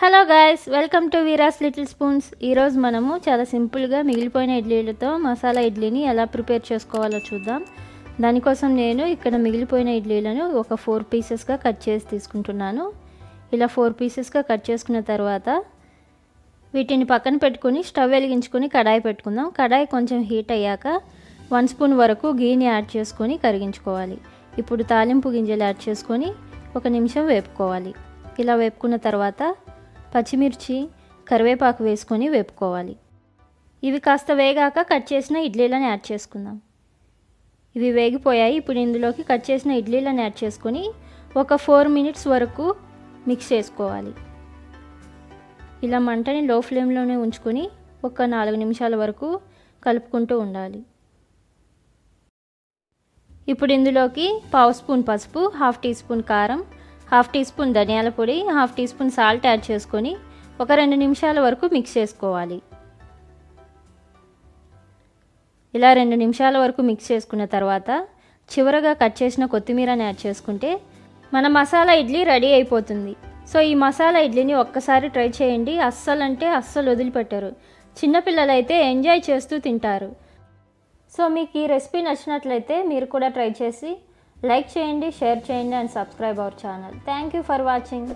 Hello guys, welcome to Veera's little spoons. ఈరోజు మనము చాలా సింపుల్గా మిగిలిపోయిన ఇడ్లీలతో మసాలా ఇడ్లీని ఎలా ప్రిపేర్ చేసుకోవాలో చూద్దాం. దానికోసం నేను ఇక్కడ మిగిలిపోయిన ఇడ్లీలను ఒక 4 పీసెస్గా కట్ చేసి తీసుకుంటున్నాను. ఇలా 4 పీసెస్గా కట్ చేసుకున్న తర్వాత వీటిని పక్కన పెట్టుకుని స్టవ్ వెలిగించుకొని కడాయి పెట్టుకుందాం. కడాయి కొంచెం హీట్ అయ్యాక 1 స్పూన్ వరకు గీని యాడ్ చేసుకొని కరిగించుకోవాలి. ఇప్పుడు తాలింపు గింజలు యాడ్ చేసుకొని 1 నిమిషం వేపుకోవాలి. ఇలా వేపుకున్న తర్వాత పచ్చిమిర్చి, కరివేపాకు వేసుకొని వేపుకోవాలి. ఇవి కాస్త వేగాక కట్ చేసిన ఇడ్లీలను యాడ్ చేసుకుందాం. ఇవి వేగిపోయాయి. ఇప్పుడు ఇందులోకి కట్ చేసిన ఇడ్లీలను యాడ్ చేసుకొని ఒక 4 మినిట్స్ వరకు మిక్స్ చేసుకోవాలి. ఇలా మంటని లో ఫ్లేమ్లోనే ఉంచుకొని ఒక 4 నిమిషాల వరకు కలుపుకుంటూ ఉండాలి. ఇప్పుడు ఇందులోకి 1/2 స్పూన్ పసుపు, 1/2 టీ స్పూన్ కారం, 1/2 టీ స్పూన్ ధనియాల పొడి, 1/2 టీ స్పూన్ సాల్ట్ యాడ్ చేసుకొని ఒక 2 నిమిషాల వరకు మిక్స్ చేసుకోవాలి. ఇలా 2 నిమిషాల వరకు మిక్స్ చేసుకున్న తర్వాత చివరగా కట్ చేసిన కొత్తిమీరని యాడ్ చేసుకుంటే మన మసాలా ఇడ్లీ రెడీ అయిపోతుంది. సో ఈ మసాలా ఇడ్లీని ఒక్కసారి ట్రై చేయండి. అస్సలు వదిలిపెట్టరు. చిన్నపిల్లలైతే ఎంజాయ్ చేస్తూ తింటారు. సో మీకు ఈ రెసిపీ నచ్చినట్లయితే మీరు కూడా ట్రై చేసి లైక్ చేయండి, షేర్ చేయండి and subscribe our channel. Thank you for watching.